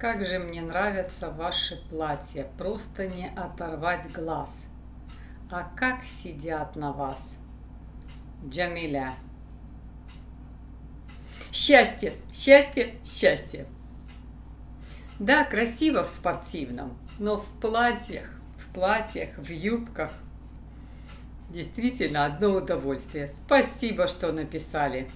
Как же мне нравятся ваши платья, просто не оторвать глаз. А как сидят на вас, Джамиля. Счастье, счастье, счастье. Да, красиво в спортивном, но в платьях, в юбках действительно одно удовольствие. Спасибо, что написали.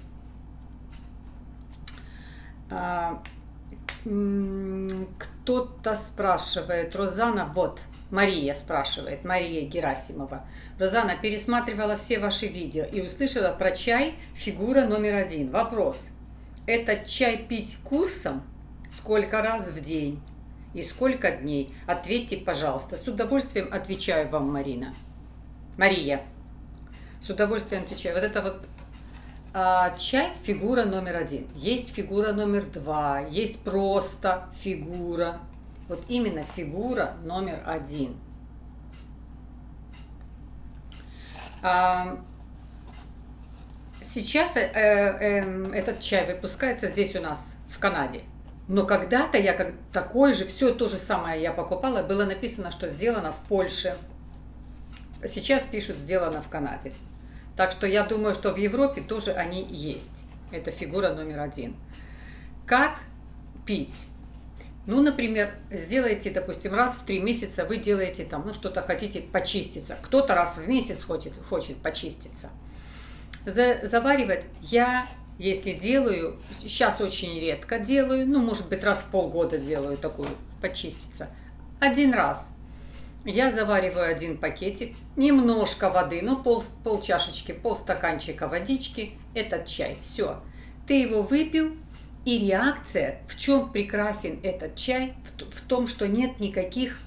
Кто-то спрашивает, Розана, вот, Мария спрашивает, Мария Герасимова. Розана, пересматривала все ваши видео и услышала про чай «Фигура номер 1». Вопрос, этот чай пить курсом? Сколько раз в день? И сколько дней? Ответьте, пожалуйста. С удовольствием отвечаю вам, Марина. Мария, с удовольствием отвечаю. Вот это вот чай фигура номер 1. Есть фигура номер 2. Есть просто фигура. Вот именно фигура номер 1. Сейчас этот чай выпускается здесь у нас в Канаде. Но когда-то я такой же, все то же самое я покупала, было написано, что сделано в Польше. Сейчас пишут, сделано в Канаде. Так что я думаю, что в Европе тоже они есть. Это фигура номер 1. Как пить? Ну, например, сделайте, допустим, раз в 3 месяца вы делаете там, ну, что-то хотите почиститься. Кто-то раз в месяц хочет почиститься. Заваривать я, если делаю, сейчас очень редко делаю, ну, может быть, раз в полгода делаю такую, почиститься. 1 раз. Я завариваю 1 пакетик, немножко воды, ну, пол чашечки, полстаканчика водички, этот чай. Все. Ты его выпил, и реакция, в чем прекрасен этот чай, в том, что нет никаких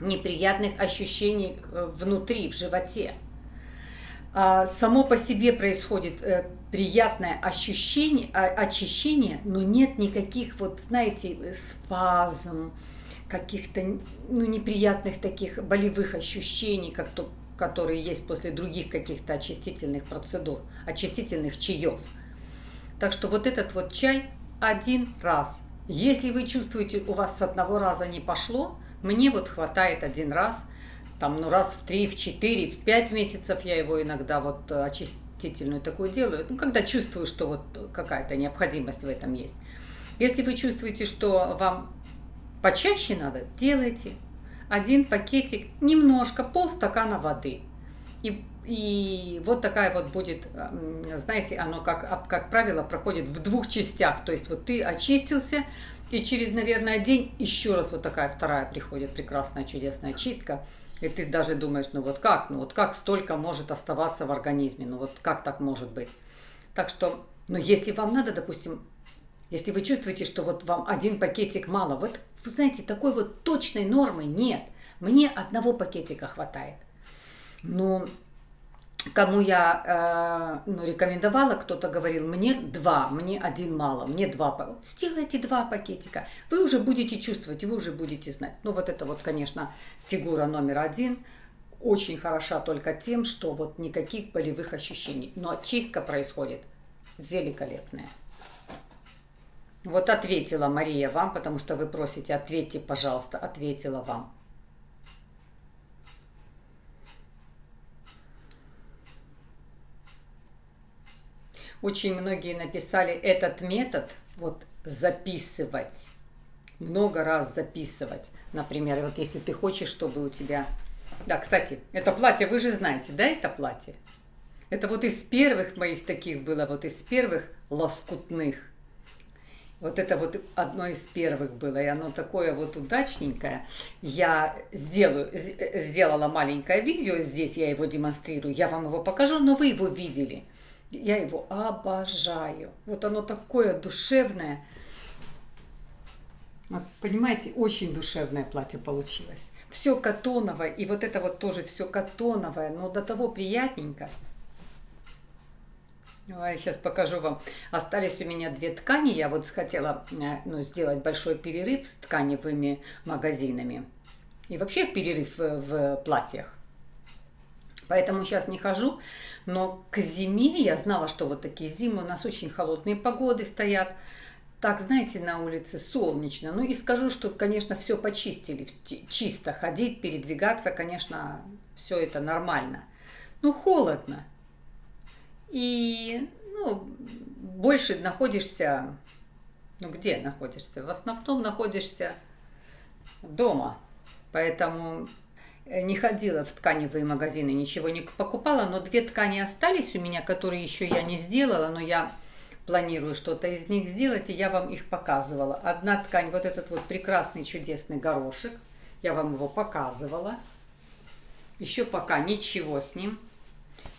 неприятных ощущений внутри, в животе. Само по себе происходит приятное ощущение, очищение, но нет никаких, вот знаете, спазм, каких-то неприятных таких болевых ощущений, которые есть после других каких-то очистительных процедур, очистительных чаев. Так что вот этот вот чай 1 раз. Если вы чувствуете, у вас с 1 раза не пошло, мне вот хватает 1 раз, там, ну, раз в 3, в 4, в 5 месяцев я его иногда вот очистительную такую делаю, ну, когда чувствую, что вот какая-то необходимость в этом есть. Если вы чувствуете, что вам почаще надо, делайте 1 пакетик, немножко, полстакана воды. И вот такая вот будет, знаете, оно, как правило, проходит в 2 частях. То есть вот ты очистился, и через, наверное, день еще раз вот такая вторая приходит прекрасная, чудесная чистка. И ты даже думаешь, ну вот как столько может оставаться в организме, ну вот как так может быть. Так что, ну если вам надо, допустим, если вы чувствуете, что вот вам 1 пакетик мало, вот вы знаете, такой вот точной нормы нет. Мне 1 пакетика хватает. Но кому я рекомендовала, кто-то говорил, мне 2, мне 1 мало, мне 2. Сделайте 2 пакетика. Вы уже будете чувствовать, вы уже будете знать. Ну вот это вот, конечно, фигура номер 1. Очень хороша только тем, что вот никаких болевых ощущений. Но очистка происходит великолепная. Вот ответила Мария вам, потому что вы просите, ответьте, пожалуйста, ответила вам. Очень многие написали этот метод, вот записывать, много раз записывать. Например, вот если ты хочешь, чтобы у тебя... Да, кстати, это платье, вы же знаете, да, это платье? Это вот из первых моих таких было, вот из первых лоскутных. Вот это вот одно из первых было, и оно такое вот удачненькое. Я сделала маленькое видео здесь, я его демонстрирую, я вам его покажу, но вы его видели. Я его обожаю. Вот оно такое душевное. Вот, понимаете, очень душевное платье получилось. Все катоновое, и вот это вот тоже все катоновое, но до того приятненько. Сейчас покажу вам. Остались у меня 2 ткани. Я вот хотела сделать большой перерыв с тканевыми магазинами. И вообще перерыв в платьях. Поэтому сейчас не хожу. Но к зиме я знала, что вот такие зимы у нас очень холодные погоды стоят. так, знаете, на улице солнечно. Ну и скажу, что, конечно, все почистили. Чисто ходить, передвигаться, конечно, все это нормально. Но холодно. И, ну, больше находишься, ну где находишься? В основном находишься дома. Поэтому не ходила в тканевые магазины, ничего не покупала. Но 2 ткани остались у меня, которые еще я не сделала, но я планирую что-то из них сделать, и я вам их показывала. Одна ткань, вот этот вот прекрасный, чудесный горошек, я вам его показывала. Еще пока ничего с ним.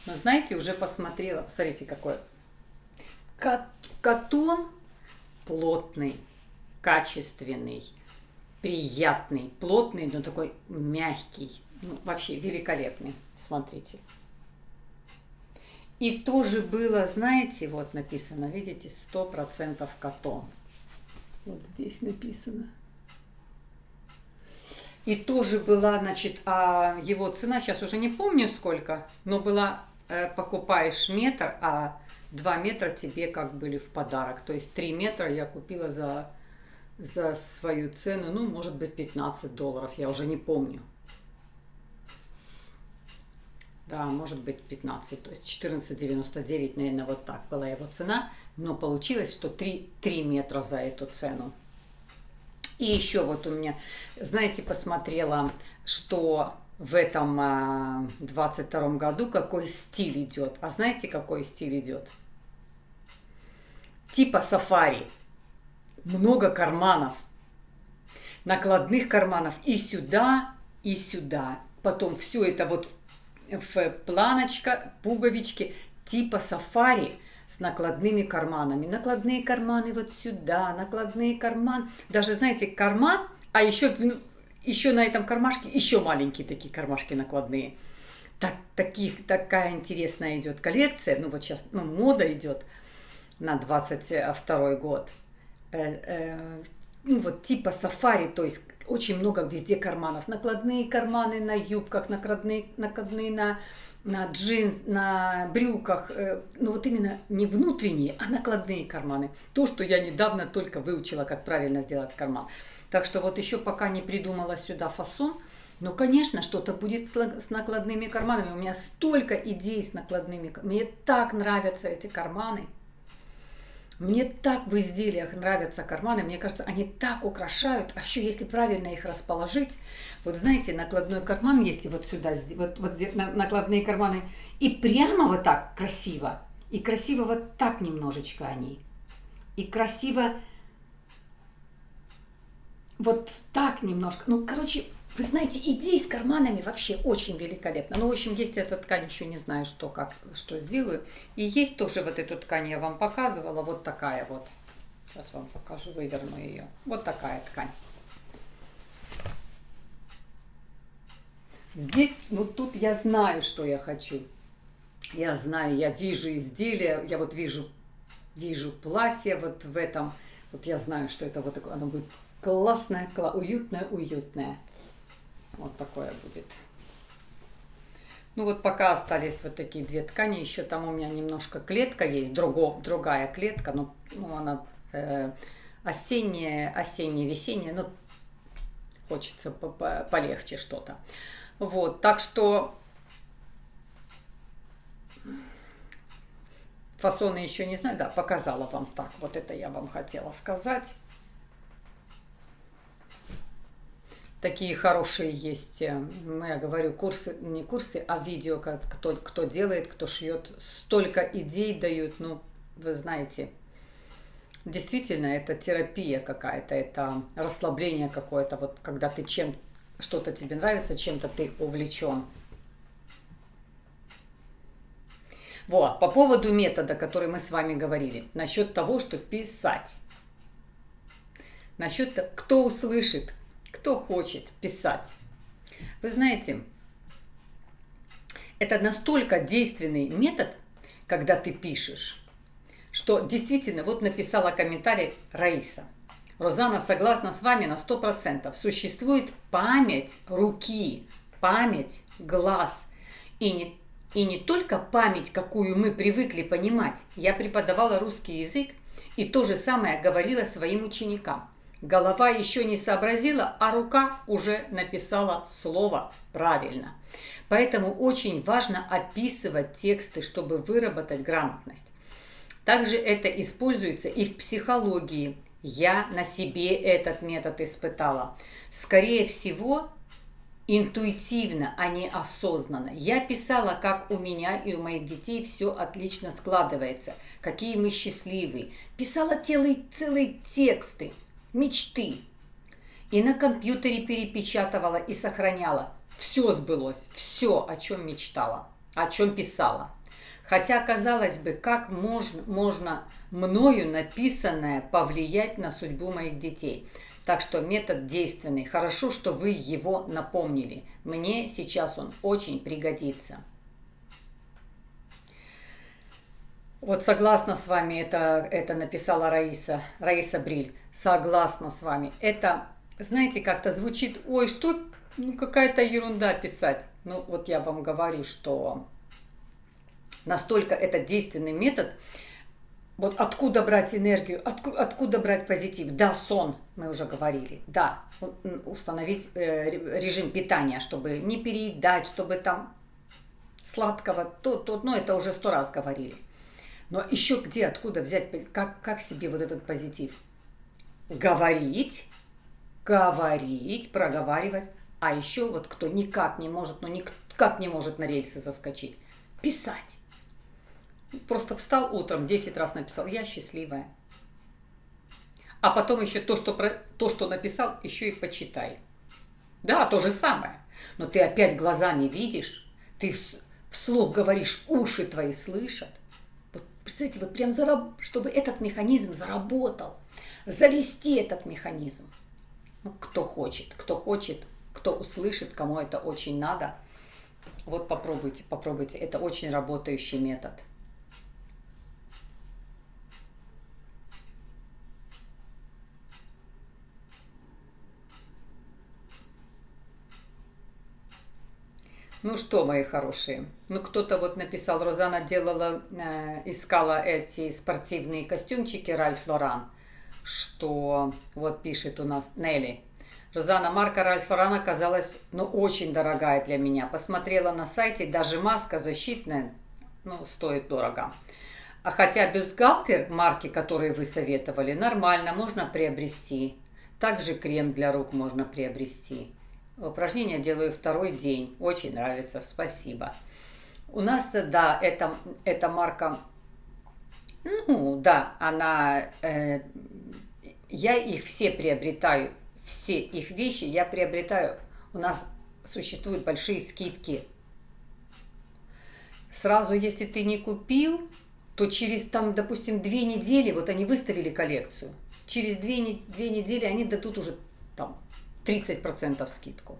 Но знаете, уже посмотрела, посмотрите какой. Катон плотный, качественный, приятный, плотный, но такой мягкий. Ну, вообще великолепный. Смотрите. И тоже было, знаете, вот написано, видите, 100% катон. Вот здесь написано. И тоже была, значит, его цена, сейчас уже не помню сколько, но была, покупаешь метр, а 2 метра тебе как были в подарок. То есть 3 метра я купила за свою цену, ну, может быть, $15, я уже не помню. Да, может быть 15, то есть 14,99, наверное, вот так была его цена. Но получилось, что 3 метра за эту цену. И еще вот у меня, знаете, посмотрела, что в этом 22 году какой стиль идет. А знаете, какой стиль идет? Типа сафари. Много карманов. Накладных карманов и сюда, и сюда. Потом все это вот в планочка, пуговички, типа сафари с накладными карманами. Накладные карманы вот сюда, накладные карманы. Даже, знаете, карман, а еще на этом кармашке еще маленькие такие кармашки накладные. Такая интересная идет коллекция. Ну вот сейчас, ну, мода идет на 22 год. Ну вот типа сафари, то есть очень много везде карманов. Накладные карманы на юбках, накладные на джинс, на брюках. Ну вот именно не внутренние, а накладные карманы. То, что я недавно только выучила, как правильно сделать карман. Так что вот еще пока не придумала сюда фасон. Но, конечно, что-то будет с накладными карманами. У меня столько идей с накладными. Мне так нравятся эти карманы. Мне так в изделиях нравятся карманы, мне кажется, они так украшают, а еще если правильно их расположить. Вот знаете, накладной карман, если вот сюда, вот накладные карманы, и прямо вот так красиво, и красиво вот так немножечко они, и красиво вот так немножко, ну, короче, вы знаете, идеи с карманами вообще очень великолепно. Ну, в общем, есть эта ткань, еще не знаю, что сделаю. И есть тоже вот эту ткань, я вам показывала, вот такая вот. Сейчас вам покажу, выверну ее. Вот такая ткань. Здесь, ну, тут я знаю, что я хочу. Я знаю, я вижу изделие, я вот вижу платье вот в этом. Вот я знаю, что это вот такое, оно будет классное, уютное. Вот такое будет. Ну вот пока остались вот такие 2 ткани. Еще там у меня немножко клетка есть, другая клетка. Ну она осенняя, весенняя. Ну хочется полегче что-то. Вот, так что фасоны еще не знаю. Да, показала вам так. Вот это я вам хотела сказать. Такие хорошие есть, ну, я говорю, курсы, не курсы, а видео, кто делает, кто шьет. Столько идей дают, ну, вы знаете, действительно, это терапия какая-то, это расслабление какое-то, вот когда ты что-то тебе нравится, чем-то ты увлечен. Вот, по поводу метода, который мы с вами говорили, насчет того, что писать. Насчет того, кто услышит, кто хочет писать. Вы знаете, это настолько действенный метод, когда ты пишешь, что действительно, вот написала комментарий Раиса. Розана согласна с вами на 100%. Существует память руки, память глаз. И не только память, какую мы привыкли понимать. Я преподавала русский язык, И то же самое говорила своим ученикам. Голова еще не сообразила, а рука уже написала слово правильно. Поэтому очень важно описывать тексты, чтобы выработать грамотность. Также это используется и в психологии. Я на себе этот метод испытала. Скорее всего, интуитивно, а не осознанно. Я писала, как у меня и у моих детей все отлично складывается, какие мы счастливые. Писала целые тексты, мечты. И на компьютере перепечатывала и сохраняла. Все сбылось, все, о чем мечтала, о чем писала. Хотя, казалось бы, как можно мною написанное повлиять на судьбу моих детей. Так что метод действенный. Хорошо, что вы его напомнили. Мне сейчас он очень пригодится. Вот согласна с вами, это написала Раиса Бриль. Согласна с вами. Это, знаете, как-то звучит, ой, что, ну какая-то ерунда писать. Ну вот я вам говорю, что настолько это действенный метод. Вот откуда брать энергию, откуда брать позитив? Да, сон, мы уже говорили. Да, установить режим питания, чтобы не переедать, чтобы там сладкого, ну это уже 100 раз говорили. Но еще где, откуда взять, как себе вот этот позитив? Говорить, проговаривать. А еще вот кто никак не может, никак не может на рельсы заскочить, писать. Просто встал утром, 10 раз написал, я счастливая. А потом еще то, что написал, еще и почитай. Да, то же самое. Но ты опять глазами видишь, ты вслух говоришь, уши твои слышат. Вот, представляете, вот прям чтобы этот механизм заработал. Завести этот механизм. Ну, кто хочет, кто услышит, кому это очень надо. Вот попробуйте. Это очень работающий метод. Ну что, мои хорошие, ну кто-то вот написал, Розана искала эти спортивные костюмчики Ральф Лоран, что вот пишет у нас Нелли. Розана, марка Ральф Лоран оказалась, ну, очень дорогая для меня. Посмотрела на сайте, даже маска защитная, ну, стоит дорого. А хотя бюстгальтер марки, которые вы советовали, нормально, можно приобрести. Также крем для рук можно приобрести. Упражнения делаю 2-й день. Очень нравится, спасибо. У нас, да, эта марка, ну, да, я их все приобретаю, все их вещи я приобретаю. У нас существуют большие скидки. Сразу, если ты не купил, то через, там, допустим, 2 недели, вот они выставили коллекцию, через 2 недели они дадут уже там 30% скидку.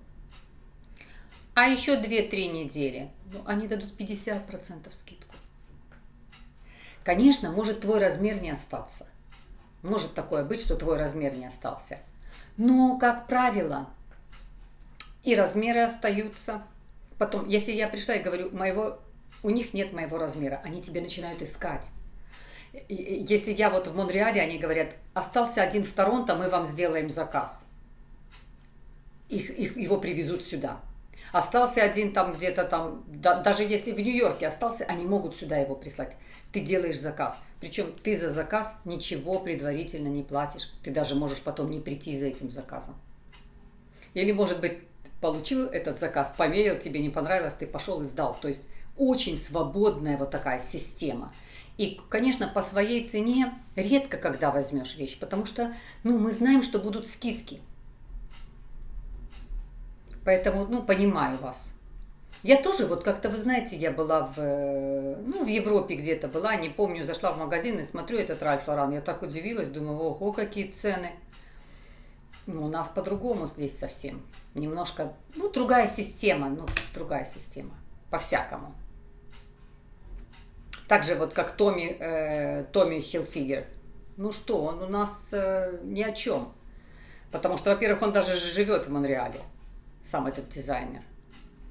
А еще 2-3 недели, ну, они дадут 50% скидку. Конечно, может твой размер не остаться. Может такое быть, что твой размер не остался. Но, как правило, и размеры остаются. Потом, если я пришла и говорю, у них нет моего размера, они тебе начинают искать. Если я вот в Монреале, они говорят, остался один в Торонто, мы вам сделаем заказ. Его привезут сюда. Остался один там где-то там, даже если в Нью-Йорке остался, они могут сюда его прислать. Ты делаешь заказ. Причем ты за заказ ничего предварительно не платишь. Ты даже можешь потом не прийти за этим заказом. Или, может быть, получил этот заказ, померил, тебе не понравилось, ты пошел и сдал. То есть очень свободная вот такая система. И, конечно, по своей цене редко когда возьмешь вещь, потому что мы знаем, что будут скидки. Поэтому, понимаю вас. Я тоже, вот как-то, вы знаете, я была в Европе где-то была, не помню, зашла в магазин и смотрю этот Ральф Лоран. Я так удивилась, думаю, ого, какие цены. У нас по-другому здесь совсем. Немножко, другая система, по-всякому. Так же вот, как Томми Хилфигер. Ну что, он у нас ни о чем. Потому что, во-первых, он даже живет в Монреале, сам этот дизайнер.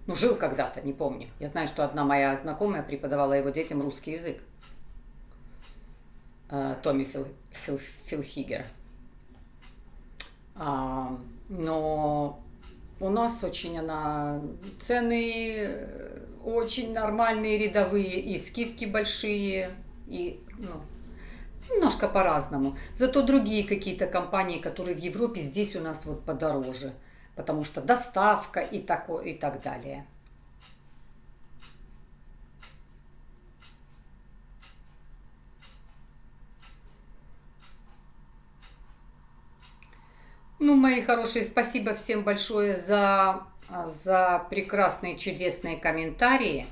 Жил когда-то, не помню. Я знаю, что одна моя знакомая преподавала его детям русский язык. Томми Хилфигер. Но у нас очень цены очень нормальные, рядовые, и скидки большие, и немножко по-разному. Зато другие какие-то компании, которые в Европе, здесь у нас вот подороже, потому что доставка и так далее. Ну, мои хорошие, спасибо всем большое за прекрасные, чудесные комментарии.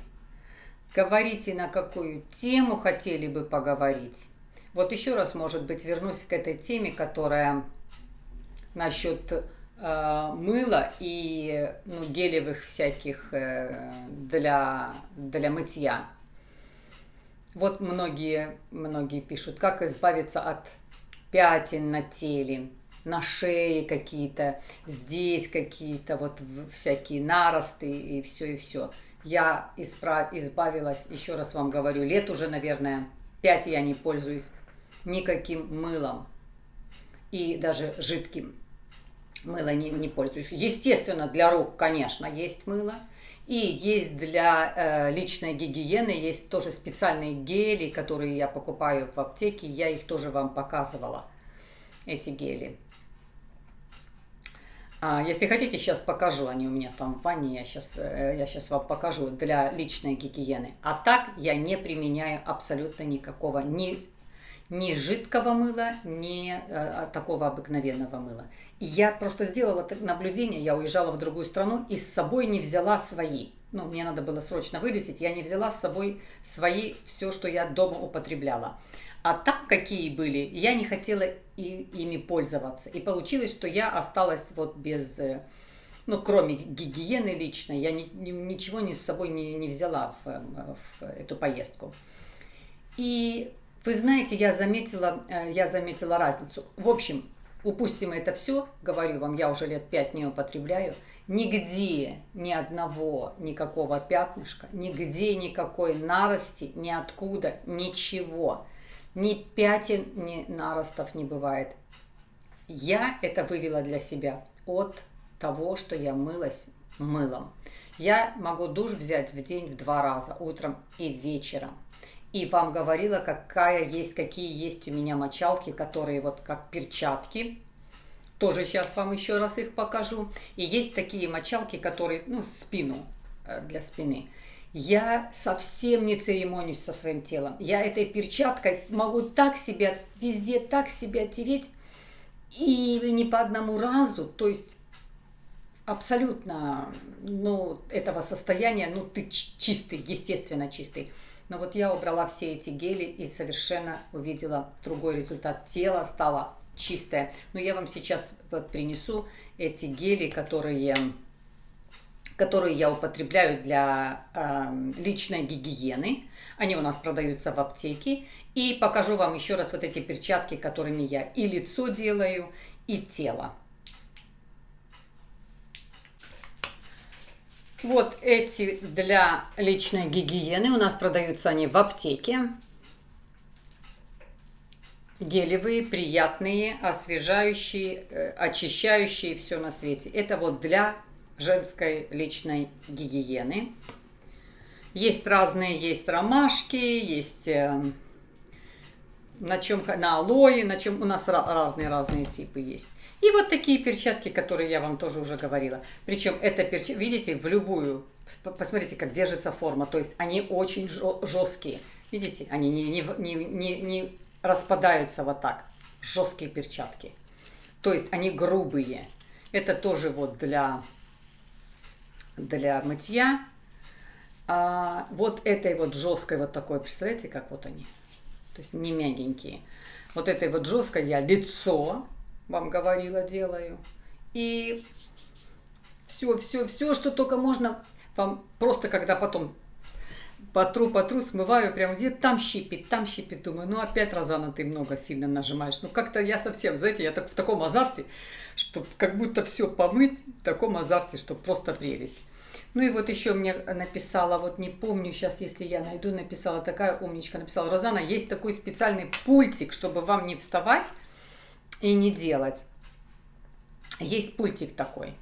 Говорите, на какую тему хотели бы поговорить. Вот еще раз, может быть, вернусь к этой теме, которая насчет мыла и гелевых всяких для мытья. Вот многие пишут, как избавиться от пятен на теле, на шее какие-то, здесь какие-то вот всякие наросты и все, и все. Я избавилась, еще раз вам говорю, лет уже, наверное, 5 я не пользуюсь никаким мылом. И даже жидким мылом не пользуюсь. Естественно, для рук, конечно, есть мыло. И есть для личной гигиены, есть тоже специальные гели, которые я покупаю в аптеке. Я их тоже вам показывала, эти гели. Если хотите, сейчас покажу, они у меня там в ванне, я сейчас вам покажу для личной гигиены. А так я не применяю абсолютно никакого ни жидкого мыла, ни такого обыкновенного мыла. И я просто сделала наблюдение, я уезжала в другую страну и с собой не взяла свои. Мне надо было срочно вылететь, я не взяла с собой свои, все, что я дома употребляла. А там какие были, я не хотела ими пользоваться. И получилось, что я осталась вот без, кроме гигиены личной, я ничего с собой не взяла в эту поездку. И вы знаете, я заметила разницу. В общем, упустим это все, говорю вам, я уже лет 5 не употребляю. Нигде ни одного, никакого пятнышка, нигде никакой нарости, ниоткуда, ничего. Ни пятен, ни наростов не бывает. Я это вывела для себя от того, что я мылась мылом. Я могу душ взять в день в 2 раза, утром и вечером. И вам говорила, какие есть у меня мочалки, которые вот как перчатки. Тоже сейчас вам еще раз их покажу. И есть такие мочалки, которые, для спины. Я совсем не церемонюсь со своим телом. Я этой перчаткой могу везде так себя тереть. И не по одному разу, то есть абсолютно, этого состояния, ты чистый, естественно чистый. Но вот я убрала все эти гели и совершенно увидела другой результат. Тело стало чистое. Но я вам сейчас принесу эти гели, которые я употребляю для личной гигиены. Они у нас продаются в аптеке. И покажу вам еще раз вот эти перчатки, которыми я и лицо делаю, и тело. Вот эти для личной гигиены. У нас продаются они в аптеке. Гелевые, приятные, освежающие, очищающие, все на свете. Это вот для женской личной гигиены. Есть разные, есть ромашки, есть на алоэ, у нас разные типы есть. И вот такие перчатки, которые я вам тоже уже говорила. Причем это видите, в любую, посмотрите, как держится форма. То есть они очень жесткие. Видите, они не распадаются вот так. Жесткие перчатки. То есть они грубые. Это тоже вот для мытья. Вот этой вот жесткой вот такой, представляете, как вот они. То есть не мягенькие. Вот этой вот жесткой я лицо, вам говорила, делаю. И все, что только можно, вам просто когда потом потру, смываю, прям где там щипит. Думаю, опять, Розана, ты много сильно нажимаешь. Как-то я совсем, знаете, я в таком азарте, что как будто все помыть, в таком азарте, что просто прелесть. Ну и вот еще мне написала, вот не помню сейчас, если я найду, написала такая умничка, написала: Розана, есть такой специальный пультик, чтобы вам не вставать и не делать. Есть пультик такой.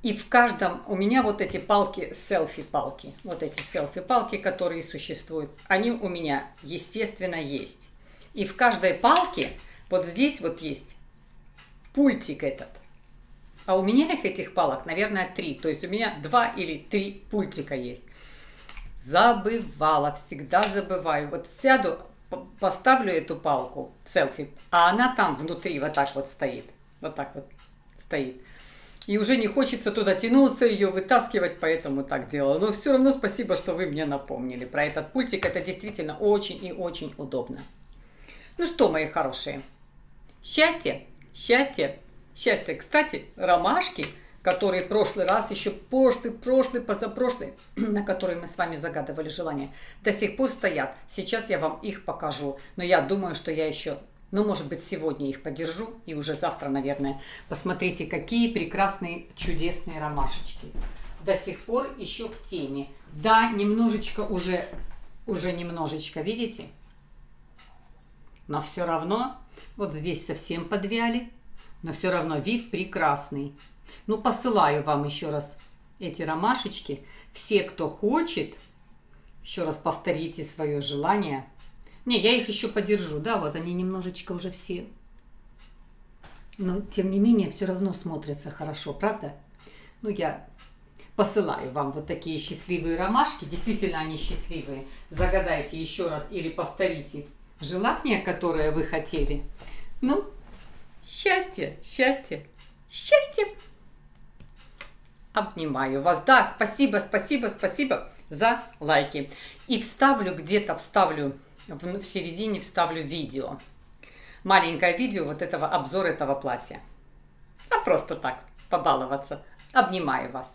И в каждом, у меня вот эти палки, селфи-палки, вот эти селфи-палки, которые существуют, они у меня, естественно, есть. И в каждой палке вот здесь вот есть пультик этот. А у меня этих палок, наверное, 3. То есть у меня 2 или 3 пультика есть. Забывала, всегда забываю. Вот сяду, поставлю эту палку, селфи, а она там внутри вот так вот стоит. Вот так вот стоит. И уже не хочется туда тянуться, ее вытаскивать, поэтому так делала. Но все равно спасибо, что вы мне напомнили про этот пультик. Это действительно очень и очень удобно. Ну что, мои хорошие, счастье, счастье, счастье. Кстати, ромашки, которые прошлый раз, еще прошлый, позапрошлый, на которые мы с вами загадывали желание, до сих пор стоят. Сейчас я вам их покажу. Но я думаю, что я еще... Ну, может быть, сегодня их подержу, и уже завтра, наверное, посмотрите, какие прекрасные, чудесные ромашечки. До сих пор еще в теме. Да, немножечко уже немножечко, видите? Но все равно, вот здесь совсем подвяли, но все равно вид прекрасный. Ну, посылаю вам еще раз эти ромашечки. Все, кто хочет, еще раз повторите свое желание. Не, я их еще подержу, да, вот они немножечко уже все. Но, тем не менее, все равно смотрятся хорошо, правда? Ну, я посылаю вам вот такие счастливые ромашки. Действительно, они счастливые. Загадайте еще раз или повторите желание, которое вы хотели. Ну, счастье, счастье, счастье. Обнимаю вас. Да, спасибо, спасибо, спасибо за лайки. И вставлю где-то, в середине вставлю видео. Маленькое видео вот этого, обзор этого платья. А просто так, побаловаться. Обнимаю вас.